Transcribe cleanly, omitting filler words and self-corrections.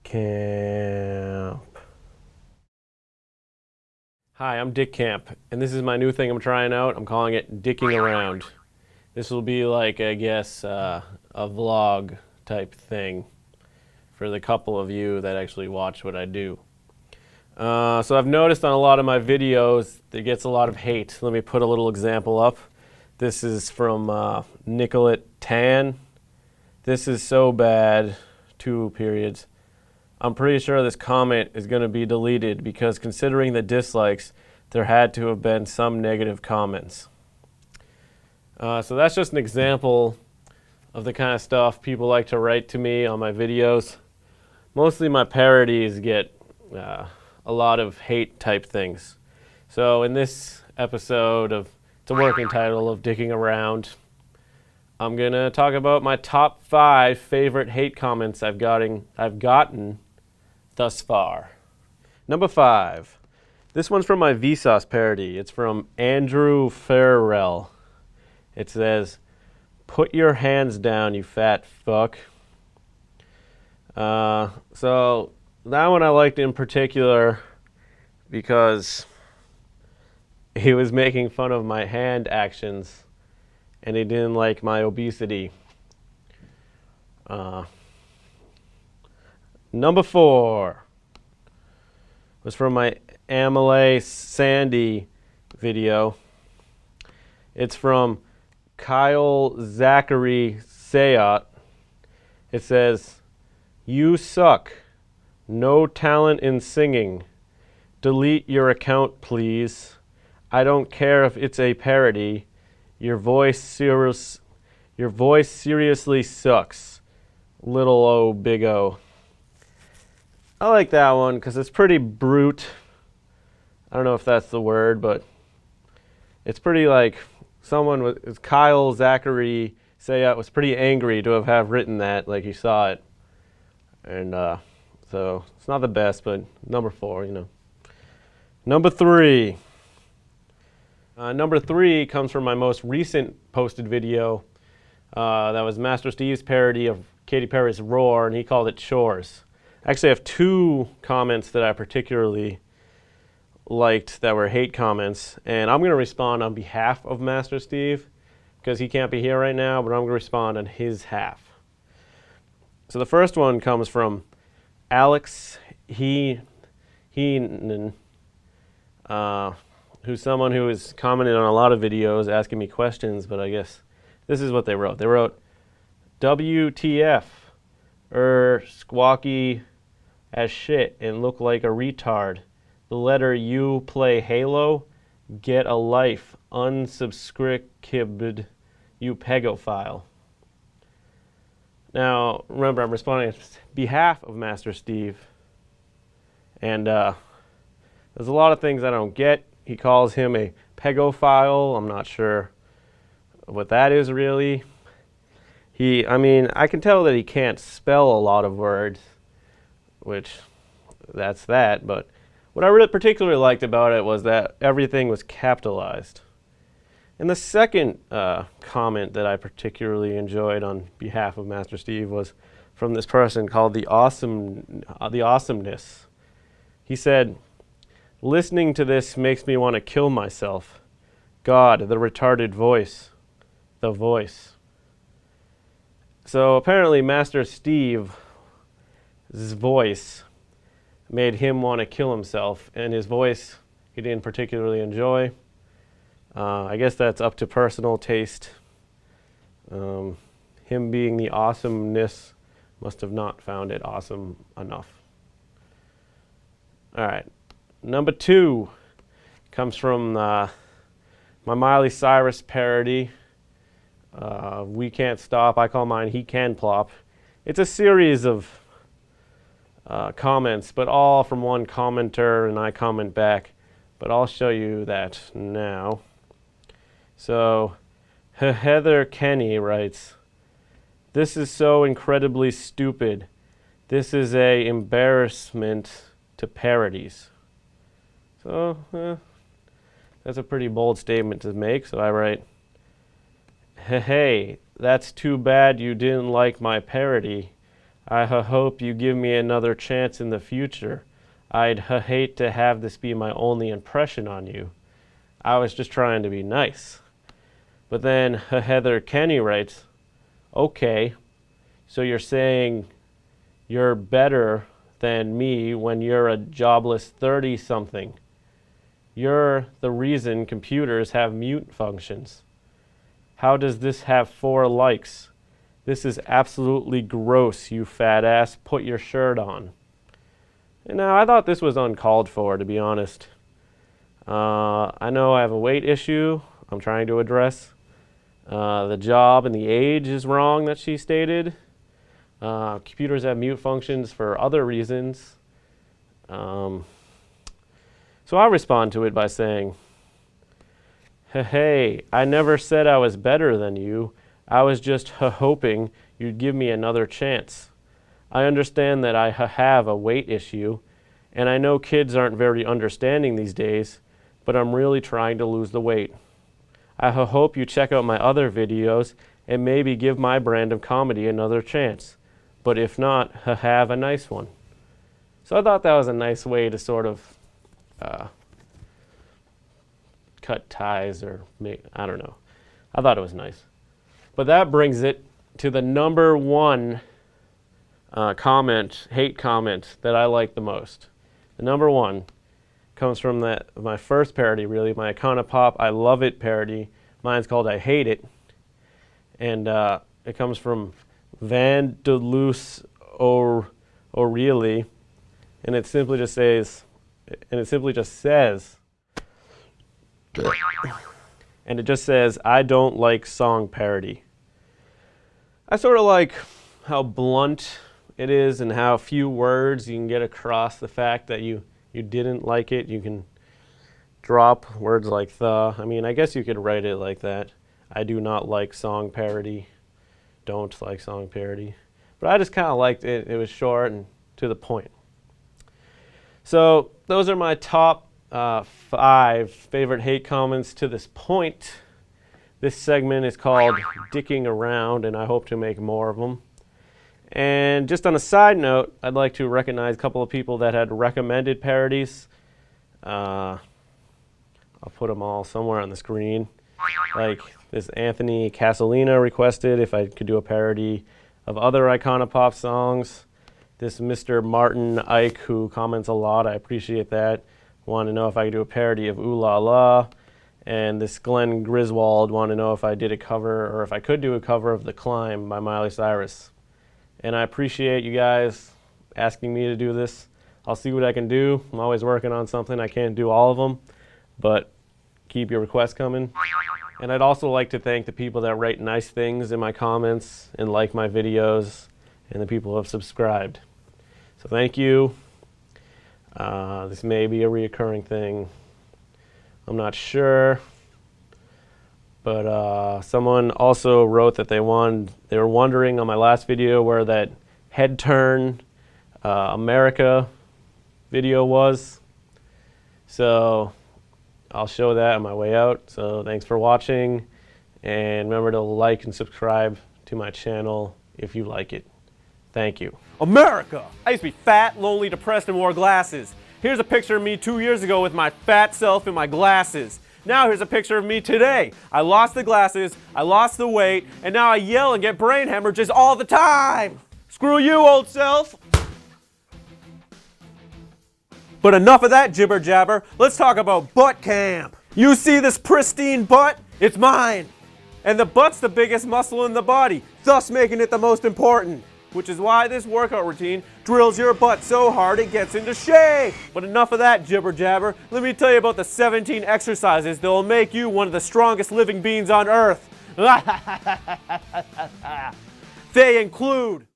Camp. Hi, I'm Dick Camp, and this is my new thing I'm trying out. I'm calling it Dicking Around. This will be like, I guess, a vlog type thing for the couple of you that actually watch what I do. So I've noticed on a lot of my videos, it gets a lot of hate. Let me put a little example up. This is from Nicolette Tan. This is so bad, 2 periods. I'm pretty sure this comment is going to be deleted because considering the dislikes, there had to have been some negative comments. So that's just an example of the kind of stuff people like to write to me on my videos. Mostly my parodies get a lot of hate type things. So in this episode of, it's a working title of Dicking Around, I'm going to talk about my top 5 favorite hate comments I've gotten thus far. Number 5. This one's from my Vsauce parody. It's from Andrew Farrell. It says, "Put your hands down, you fat fuck." So that one I liked in particular because he was making fun of my hand actions and he didn't like my obesity. Number 4 was from my Amelie Sandy video. It's from Kyle Zachary Sayat. It says, "You suck. No talent in singing. Delete your account, please. I don't care if it's a parody. Your voice seriously sucks. Little O, big O." I like that one because it's pretty brute. I don't know if that's the word, but it's pretty like someone with Kyle Zachary Sayat was pretty angry to have written that, like he saw it. And so it's not the best, but number 4, you know. Number 3. Number 3 comes from my most recent posted video. That was Master Steve's parody of Katy Perry's Roar, and he called it Chores. Actually, I have 2 comments that I particularly liked that were hate comments, and I'm going to respond on behalf of Master Steve because he can't be here right now, but I'm going to respond on his half. So the first one comes from Alex Heenan, who's someone who has commented on a lot of videos asking me questions, but I guess this is what they wrote. They wrote, "WTF, squawky as shit and look like a retard. The letter U play Halo, get a life, unsubscribed, you pedophile." Now, remember, I'm responding on behalf of Master Steve. And there's a lot of things I don't get. He calls him a pedophile. I'm not sure what that is really. I can tell that he can't spell a lot of words, which that's that, but what I really particularly liked about it was that everything was capitalized. And the second comment that I particularly enjoyed on behalf of Master Steve was from this person called the Awesomeness. He said, "Listening to this makes me want to kill myself. God, the retarded voice. The voice." So apparently Master Steve's voice made him want to kill himself, and his voice he didn't particularly enjoy. I guess that's up to personal taste. Him being the awesomeness must have not found it awesome enough. All right, number 2 comes from my Miley Cyrus parody. We Can't Stop. I call mine He Can Plop. It's a series of comments, but all from one commenter, and I comment back. But I'll show you that now. So, Heather Kenny writes, "This is so incredibly stupid. This is a embarrassment to parodies." So, that's a pretty bold statement to make. So I write, "Hey, that's too bad you didn't like my parody. I hope you give me another chance in the future. I'd hate to have this be my only impression on you. I was just trying to be nice. But then Heather Kenny writes, okay, so you're saying you're better than me when you're a jobless 30-something. You're the reason computers have mute functions. How does this have 4 likes? This is absolutely gross, you fat ass. Put your shirt on. And now, I thought this was uncalled for, to be honest. I know I have a weight issue I'm trying to address. The job and the age is wrong that she stated. Computers have mute functions for other reasons. So I respond to it by saying, hey, I never said I was better than you. I was just hoping you'd give me another chance. I understand that I have a weight issue, and I know kids aren't very understanding these days, but I'm really trying to lose the weight. I hope you check out my other videos and maybe give my brand of comedy another chance. But if not, have a nice one. So I thought that was a nice way to sort of cut ties or make, I don't know. I thought it was nice. But that brings it to the number 1 hate comment that I like the most. The number 1 comes from my first parody, really, my Iconopop I Love It parody. Mine's called I Hate It. And it comes from Vandelus O'Reilly. And it simply just says, I don't like song parody. I sort of like how blunt it is and how few words you can get across the fact that you didn't like it. You can drop words like the. I mean, I guess you could write it like that. I do not like song parody. Don't like song parody. But I just kind of liked it. It was short and to the point. So those are my top 5 favorite hate comments to this point. This segment is called Dicking Around, and I hope to make more of them. And just on a side note, I'd like to recognize a couple of people that had recommended parodies. I'll put them all somewhere on the screen. Like this Anthony Casalina requested if I could do a parody of other Iconopop songs. This Mr. Martin Ike, who comments a lot, I appreciate that, wanted to know if I could do a parody of Ooh La La. And this Glenn Griswold wanted to know if I did a cover, or if I could do a cover of The Climb by Miley Cyrus. And I appreciate you guys asking me to do this. I'll see what I can do. I'm always working on something. I can't do all of them, but keep your requests coming. And I'd also like to thank the people that write nice things in my comments and like my videos, and the people who have subscribed. So thank you. This may be a reoccurring thing. I'm not sure. But someone also wrote that they were wondering on my last video where that head turn America video was. So I'll show that on my way out. So thanks for watching, and remember to like and subscribe to my channel if you like it. Thank you. America! I used to be fat, lonely, depressed, and wore glasses. Here's a picture of me 2 years ago with my fat self in my glasses. Now here's a picture of me today. I lost the glasses, I lost the weight, and now I yell and get brain hemorrhages all the time. Screw you, old self. But enough of that jibber jabber. Let's talk about butt camp. You see this pristine butt? It's mine. And the butt's the biggest muscle in the body, thus making it the most important. Which is why this workout routine drills your butt so hard it gets into shape. But enough of that jibber jabber. Let me tell you about the 17 exercises that will make you one of the strongest living beings on earth. They include